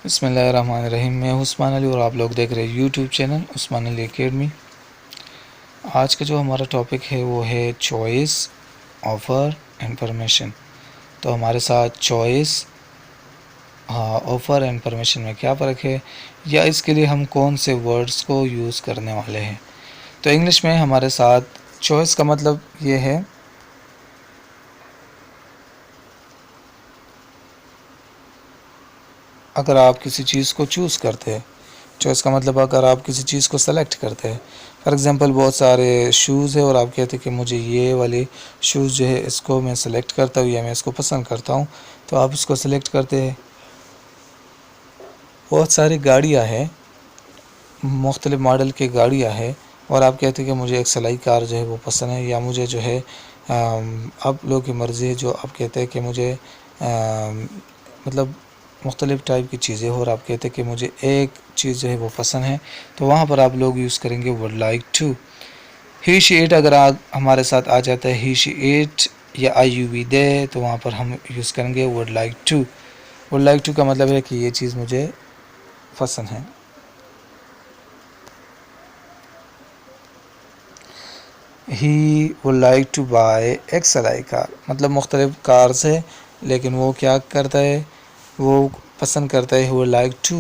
बिस्मिल्लाहिर्रहमानिर्रहीम। मैं उस्मान अली और आप लोग देख रहे हैं YouTube channel Usman Ali academy. आज का जो हमारा टॉपिक है वो है चॉइस, ऑफ़र एंड परमिशन। तो हमारे साथ चॉइस, ऑफ़र एंड परमिशन में क्या फ़र्क है, या इसके लिए हम कौन से वर्ड्स को यूज़ करने वाले हैं। तो इंग्लिश में हमारे साथ चॉइस का मतलब ये है अगर आप किसी चीज़ को चूज़ करते हैं। चॉइस का मतलब अगर आप किसी चीज़ को सेलेक्ट करते हैं। फॉर एग्ज़ाम्पल बहुत सारे शूज़ है और आप कहते हैं कि मुझे ये वाले शूज़ जो है इसको मैं सेलेक्ट करता हूँ या मैं इसको पसंद करता हूँ, तो आप इसको सेलेक्ट करते हैं। बहुत सारी गाड़ियाँ हैं, मुख्तलिफ़ मॉडल की गाड़ियाँ हैं और आप कहते हैं कि मुझे एक सलाई कार जो है वो पसंद है, या मुझे जो है आप लोगों की मर्ज़ी है जो आप कहते हैं कि मुझे मतलब मुख्तलिफ़ टाइप की चीज़ें हो और आप कहते हैं कि मुझे एक चीज़ जो है वो पसंद है, तो वहाँ पर आप लोग यूज़ करेंगे would like to. He she it अगर आप हमारे साथ आ जाता है ही शी एट या आई यू वी दे, तो वहाँ पर हम यूज़ करेंगे would like to. Would like to का मतलब है कि ये चीज़ मुझे पसंद है। He would like to buy XLI car, मतलब मुख्तलिफ़ कार्स है लेकिन वो क्या करता है, वो पसंद करता है। He would like to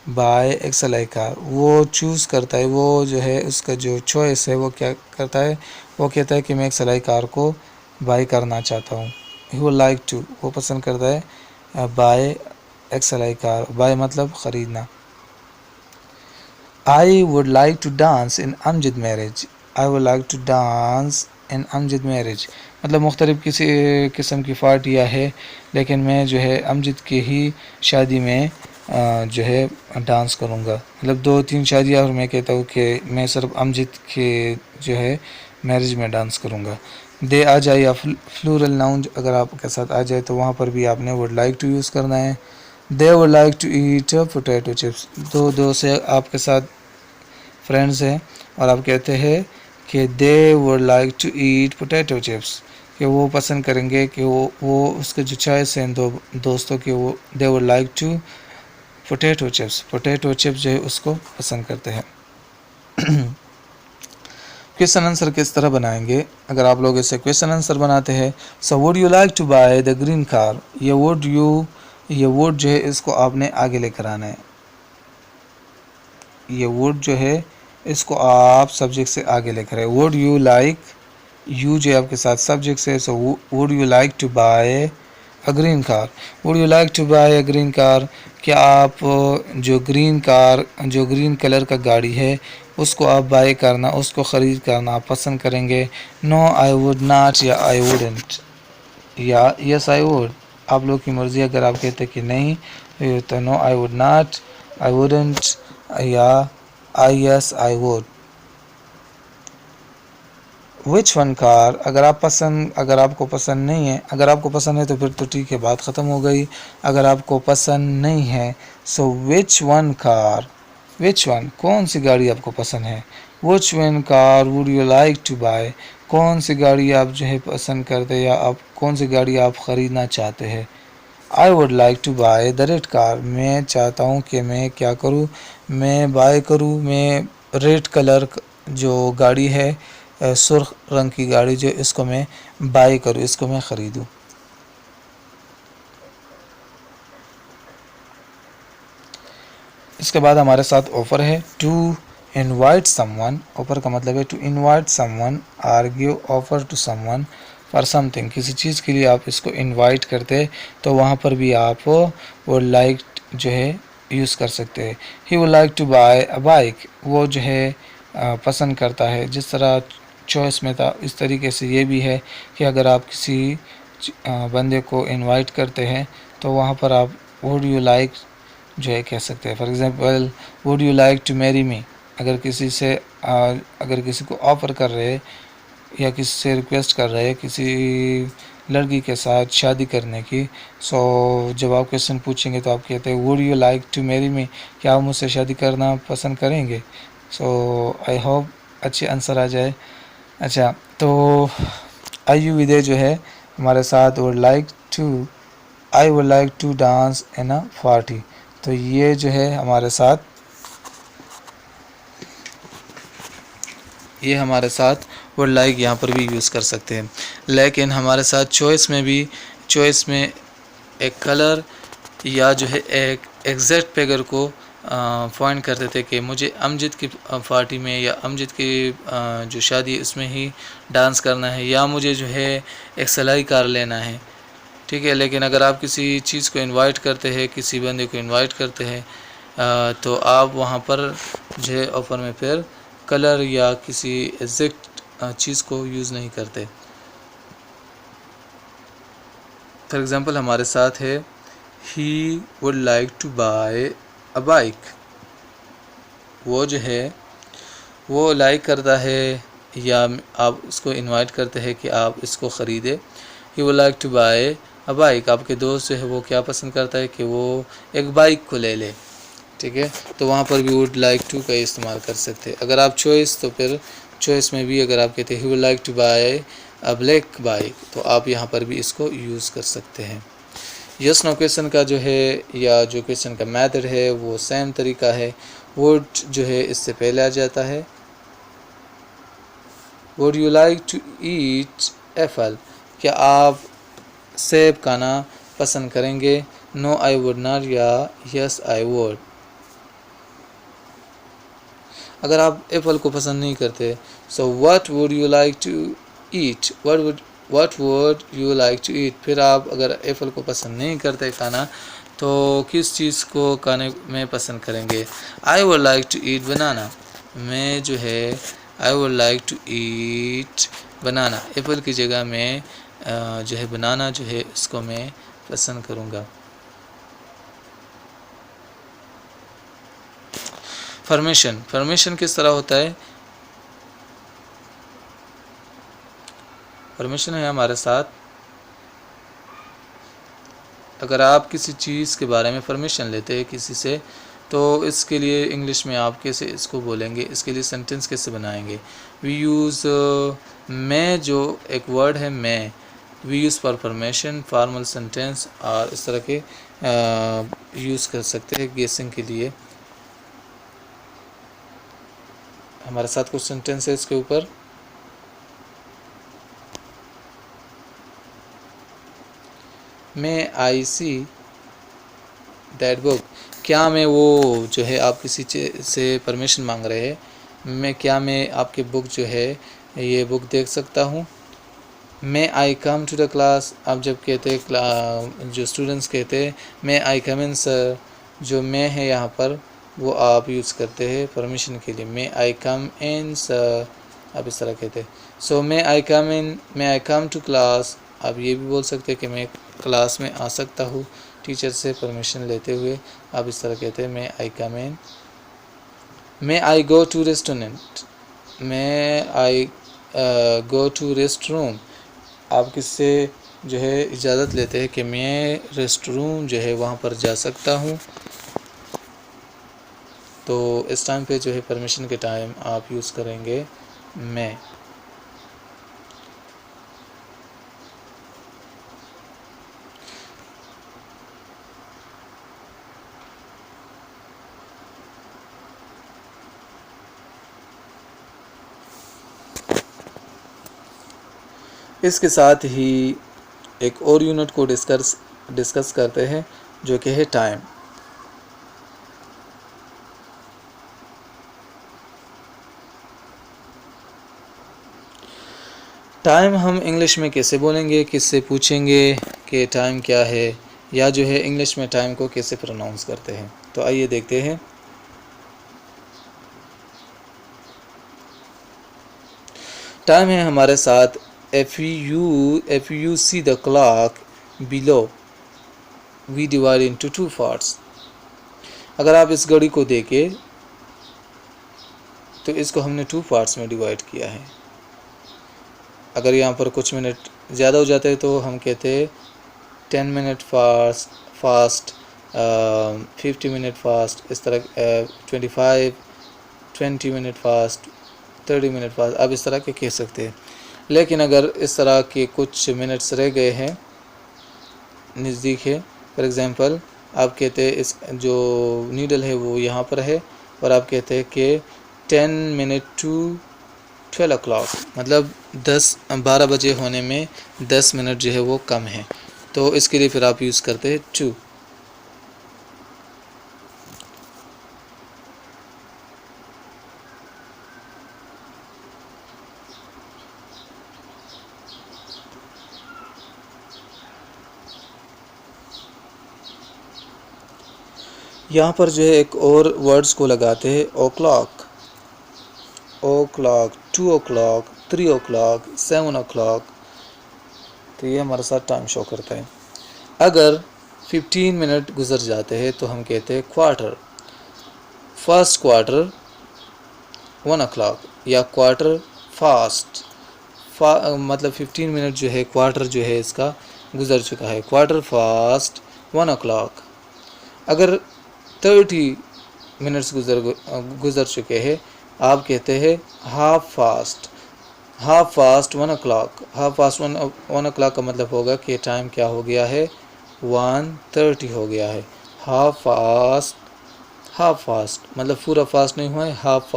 buy XLI car, वो चूज़ करता है, वो जो है उसका जो चॉइस है वो क्या करता है, वो कहता है कि मैं एक्सएलआई कार को बाय करना चाहता हूँ। ही वुड लाइक टू, वो पसंद करता है बाय एक्सएलआई कार। बाय मतलब ख़रीदना। I would like to dance in Amjad marriage. I would like to dance in Amjad marriage मतलब मुख्तलिफ़ किसी किस्म की पार्टियाँ है लेकिन मैं जो है अमजद की ही शादी में जो है डांस करूँगा। मतलब 2-3 शादियाँ और मैं कहता हूँ कि मैं सिर्फ अमजद के जो है मैरिज में डांस करूँगा। दे आ जाए या फ्लूरल नाउन अगर आपके साथ आ जाए तो वहाँ पर भी आपने वुड लाइक टू यूज़ करना है। They would like to eat potato chips, दो दोस्त से आपके साथ फ्रेंड्स हैं और आप कहते हैं कि they would like to eat potato chips, कि वो पसंद करेंगे कि वो उसके जो चॉइस हैं दो दोस्तों के, वो they would like to potato chips, potato chips जो है उसको पसंद करते हैं। क्वेश्चन आंसर किस तरह बनाएंगे, अगर आप लोग इसे क्वेश्चन आंसर बनाते हैं। So would you like to buy the green car, ये वुड जो है इसको आपने आगे लेकर आना है। ये वुड जो है इसको आप सब्जेक्ट से आगे लेकर आए। वुड यू लाइक, यू जो आपके साथ सब्जेक्ट से, so would you like to buy a green car. Would you like to buy a green car, क्या आप जो ग्रीन कलर का गाड़ी है उसको आप बाय करना, उसको ख़रीद करना आप पसंद करेंगे। नो आई वुड नॉट या आई वुडेंट या यस आई वुड, आप लोग की मर्ज़ी। अगर आप कहते हैं कि नहीं तो no I would not, I wouldn't या I yes I would. Which one car, अगर आपको पसंद नहीं है, अगर आपको पसंद है तो फिर तो ठीक है, बात ख़त्म हो गई। अगर आपको पसंद नहीं है so which one car, which one कौन सी गाड़ी आपको पसंद है। Which one car would you like to buy, कौन सी गाड़ी आप जो है पसंद करते हैं या आप कौन सी गाड़ी आप ख़रीदना चाहते हैं। I would like to buy the red car, मैं चाहता हूँ कि मैं क्या करूँ, मैं बाय करूँ, मैं रेड कलर जो गाड़ी है सुर्ख रंग की गाड़ी जो इसको मैं बाय करूँ, इसको मैं ख़रीदूँ। इसके बाद हमारे साथ ऑफ़र है टू इनवाइट समवन। ऑफ़र का मतलब है to invite someone, argue offer to someone for something, किसी चीज़ के लिए आप इसको इनवाइट करते हैं तो वहाँ पर भी आप वो लाइक जो है यूज़ कर सकते हैं। He would like to buy a bike, वो जो है पसंद करता है। जिस तरह चॉइस में था इस तरीके से ये भी है कि अगर आप किसी बंदे को इनवाइट करते हैं तो वहाँ पर आप वुड यू लाइक जो है कह सकते हैं। For example would you like to marry me, अगर किसी को ऑफ़र कर रहे हैं या किसी से रिक्वेस्ट कर रहे हैं किसी लड़की के साथ शादी करने की, सो जब आप क्वेश्चन पूछेंगे तो आप कहते हैं would you like to marry me, क्या आप मुझसे शादी करना पसंद करेंगे। सो आई होप अच्छे आंसर आ जाए। अच्छा, तो आई यू विदे जो है हमारे साथ would like to, I would like to dance in a party, तो ये जो है हमारे साथ, ये हमारे साथ वर्ड लाइक यहाँ पर भी यूज़ कर सकते हैं। लेकिन हमारे साथ चॉइस में भी, चॉइस में एक कलर या जो है एक एग्जैक्ट फिगर को पॉइंट करते थे कि मुझे अमजद की पार्टी में या अमजद की जो शादी है उसमें ही डांस करना है, या मुझे जो है एक सिलाई कार लेना है, ठीक है। लेकिन अगर आप किसी चीज़ को इनवाइट करते हैं, किसी बंदे को इनवाइट करते हैं, तो आप वहाँ पर जो है ऑफर में फिर कलर या किसी एग्जैक्ट चीज़ को यूज़ नहीं करते। फॉर एग्ज़ाम्पल हमारे साथ है he would like to buy a bike. वो जो है वो लाइक करता है या आप उसको इनवाइट करते हैं कि आप इसको ख़रीदे। He would like to buy a bike, आपके दोस्त जो है वो क्या पसंद करता है कि वो एक बाइक को ले ले, ठीक है। तो वहाँ पर भी वुड लाइक टू का इस्तेमाल कर सकते हैं। अगर आप चॉइस, तो फिर चॉइस में भी अगर आप कहते हैं he would like to buy a black bike, तो आप यहाँ पर भी इसको यूज़ कर सकते हैं। यस नो क्वेश्चन का जो है या जो क्वेश्चन का मेथड है वो सेम तरीका है। वुड जो है इससे पहले आ जाता है। Would you like to eat apple, क्या आप सेब खाना पसंद करेंगे? नो आई वुड नॉट या यस आई वुड। अगर आप एप्पल को पसंद नहीं करते, so what would you like to eat, what would you like to eat. फिर आप अगर एप्पल को पसंद नहीं करते खाना, तो किस चीज़ को खाने में पसंद करेंगे? I would like to eat banana, मैं जो है I would like to eat banana, apple की जगह में जो है बनाना जो है उसको मैं पसंद करूँगा। फॉर्मेशन किस तरह होता है? फॉर्मेशन है हमारे साथ, अगर आप किसी चीज़ के बारे में परमिशन लेते हैं किसी से, तो इसके लिए इंग्लिश में आप कैसे इसको बोलेंगे, इसके लिए सेंटेंस कैसे बनाएंगे? वी यूज़ मैं, जो एक वर्ड है मैं, we use for formation, formal sentence और इस तरह के यूज़ कर सकते हैं गेसिंग के लिए। हमारे साथ कुछ सेंटेंस है इसके ऊपर। मैं आई सी दैट बुक, क्या मैं वो जो है आप किसी से परमिशन मांग रहे हैं, मैं आपकी बुक जो है ये बुक देख सकता हूँ? मैं आई कम टू द क्लास, आप जब कहते हैं जो स्टूडेंट्स कहते हैं मैं आई कम इन सर, जो मैं है यहाँ पर वो आप यूज़ करते हैं परमिशन के लिए। मैं आई कम इन सर, आप इस तरह कहते हैं। सो मैं आई कम टू क्लास, आप ये भी बोल सकते हैं कि मैं क्लास में आ सकता हूँ टीचर से परमिशन लेते हुए, आप इस तरह कहते हैं मैं आई कम इन। मैं आई गो टू रेस्टोरेंट, मैं आई गो टू रेस्ट रूम, आप किससे जो है इजाज़त लेते हैं कि मैं रेस्ट रूम जो है वहाँ पर जा सकता हूँ। तो इस टाइम पे जो है परमिशन के टाइम आप यूज़ करेंगे मैं। इसके साथ ही एक और यूनिट को डिस्कस करते हैं जो कि है टाइम। टाइम हम इंग्लिश में कैसे बोलेंगे, किससे पूछेंगे कि टाइम क्या है, या जो है इंग्लिश में टाइम को कैसे प्रोनाउंस करते हैं। तो आइए देखते हैं। टाइम है हमारे साथ if you see the clock below, we divide into two parts। अगर आप इस घड़ी को देखें तो इसको हमने टू पार्ट्स में डिवाइड किया है। अगर यहाँ पर कुछ मिनट ज़्यादा हो जाते हैं तो हम कहते हैं 10 मिनट फास्ट 50 मिनट फास्ट, इस तरह 20 मिनट फास्ट, 30 मिनट फास्ट, आप इस तरह के कह सकते हैं। लेकिन अगर इस तरह के कुछ मिनट्स रह गए हैं नज़दीक है, फॉर एग्ज़ाम्पल आप कहते हैं इस जो नीडल है वो यहाँ पर है, और आप कहते हैं कि 10 मिनट टू 12 o'clock, मतलब 12 बजे होने में 10 मिनट जो है वो कम है, तो इसके लिए फिर आप यूज़ करते हैं टू। यहाँ पर जो है एक और वर्ड्स को लगाते हैं, ओ क्लॉक, 2 o'clock, 3 o'clock, 7 o'clock, तो ये हमारे साथ टाइम शो करता है। अगर 15 मिनट गुजर जाते हैं तो हम कहते हैं क्वार्टर, फर्स्ट क्वार्टर 1 o'clock, या क्वार्टर फास्ट, मतलब 15 मिनट जो है क्वार्टर जो है इसका गुजर चुका है, क्वार्टर फास्ट 1 o'clock। अगर 30 मिनट्स गुजर चुके हैं, आप कहते हैं half fast, 1 o'clock, half fast 1 o'clock का मतलब होगा कि टाइम क्या हो गया है, 1:30 हो गया है। हाफ फास्ट मतलब पूरा फास्ट नहीं हुआ है, हाफ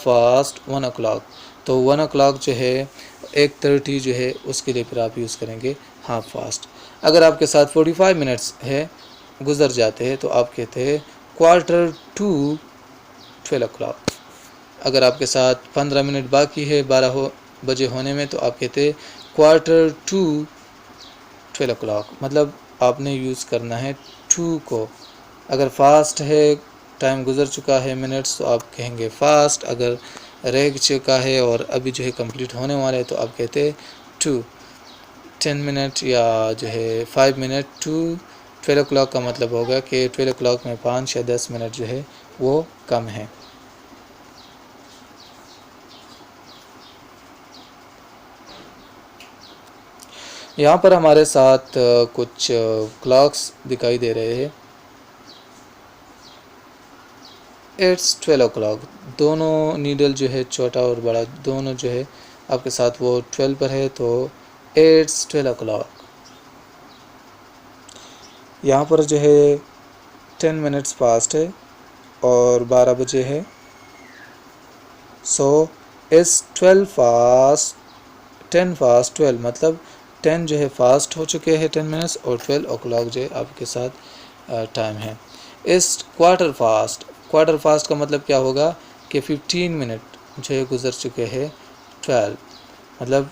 फास्ट 1 o'clock, तो 1 o'clock जो है 1:30 जो है उसके लिए फिर आप यूज़ करेंगे हाफ फास्ट। अगर आपके साथ 45 मिनट्स है गुज़र जाते हैं तो आप कहते हैं क्वार्टर टू 12 o'clock। अगर आपके साथ 15 मिनट बाकी है 12 बजे होने में तो आप कहते हैं क्वार्टर टू 12 o'clock, मतलब आपने यूज़ करना है टू को। अगर फास्ट है, टाइम गुज़र चुका है मिनट्स, तो आप कहेंगे फास्ट। अगर रह चुका है और अभी जो है कंप्लीट होने वाला है तो आप कहते हैं टू। 10 मिनट या जो है 5 मिनट टू 12 o'clock का मतलब होगा कि 12 o'clock में 5 या 10 मिनट जो है वो कम है। यहाँ पर हमारे साथ कुछ क्लॉक्स दिखाई दे रहे हैं। इट्स 12 o'clock, दोनों नीडल जो है छोटा और बड़ा दोनों जो है आपके साथ वो 12 पर है, तो इट्स 12 o'clock। यहाँ पर जो है 10 मिनट्स पास्ट है और 12 बजे है, सो इट्स 10 फास्ट 12, मतलब 10 जो है फास्ट हो चुके हैं 10 मिनट्स, और 12 o'clock जो है आपके साथ टाइम है। इस क्वार्टर फास्ट का मतलब क्या होगा कि 15 मिनट जो है गुज़र चुके हैं 12, मतलब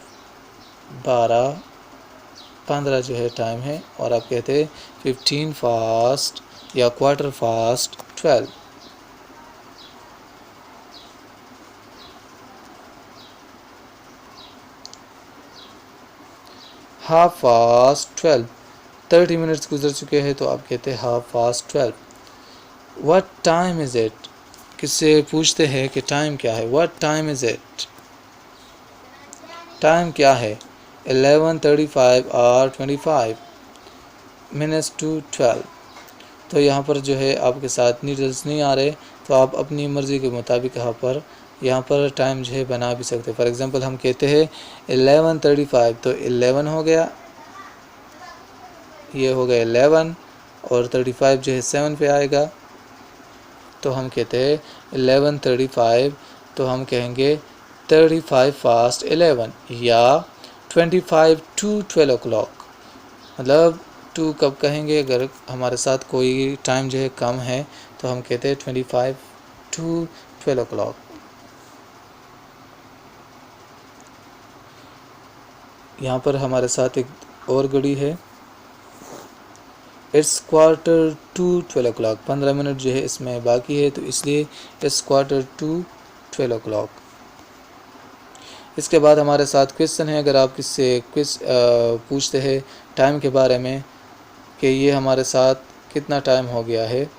15 जो है टाइम है, और आप कहते हैं 15 फास्ट या quarter fast 12। Half fast 12, 30 minutes गुजर चुके हैं तो आप कहते हैं half fast 12। What time is it, किससे पूछते हैं कि टाइम क्या है, what time is it, time क्या है, 11:35 और 25 मिनट्स टू 12। तो यहाँ पर जो है आपके साथ नीडल्स नहीं आ रहे, तो आप अपनी मर्ज़ी के मुताबिक यहाँ पर टाइम जो है बना भी सकते हैं। फॉर एग्ज़ाम्पल हम कहते हैं 11:35, तो 11 हो गया, ये हो गया 11, और 35 जो है 7 पे आएगा, तो हम कहते हैं 11:35, तो हम कहेंगे 35 फास्ट 11, या 25 टू 12 o'clock, मतलब टू कब कहेंगे अगर हमारे साथ कोई टाइम जो है कम है, तो हम कहते हैं 25 टू 12 o'clock। यहाँ पर हमारे साथ एक और घड़ी है, it's quarter to 12 o'clock, 15 minute जो है इसमें बाकी है, तो इसलिए इट्स क्वार्टर टू 12 o'clock। इसके बाद हमारे साथ क्वेश्चन है, अगर आप किससे पूछते हैं टाइम के बारे में कि ये हमारे साथ कितना टाइम हो गया है,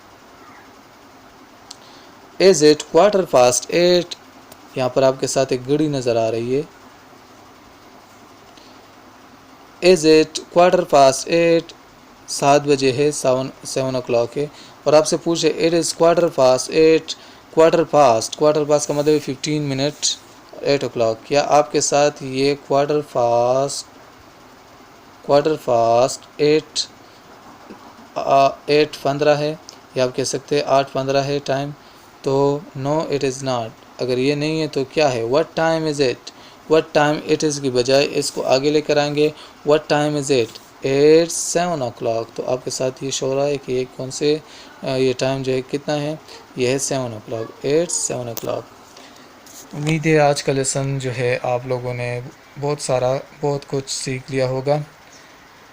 इज़ इट क्वार्टर फास्ट 8, यहाँ पर आपके साथ एक घड़ी नज़र आ रही है, इज़ इट क्वार्टर फास्ट 8, 7 बजे है, 7 o'clock है, और आपसे पूछे it is quarter fast 8, quarter past का मतलब 15 मिनट 8 o'clock, क्या आपके साथ ये क्वार्टर फास्ट 8 8:15 है, या आप कह सकते हैं 8:15 है टाइम, तो नो इट इज़ नॉट। अगर ये नहीं है तो क्या है, what time is it. What time it is की बजाय इसको आगे लेकर आएंगे, what time is it, it's 7 o'clock। तो आपके साथ ये शो हो रहा है कि ये कौन से ये टाइम जो है कितना है, ये है 7 o'clock, इट्स 7 o'clock। उम्मीद है आज का लेसन जो है आप लोगों ने बहुत कुछ सीख लिया होगा।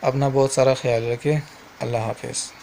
अपना बहुत सारा ख्याल रखें। अल्लाह हाफिज़।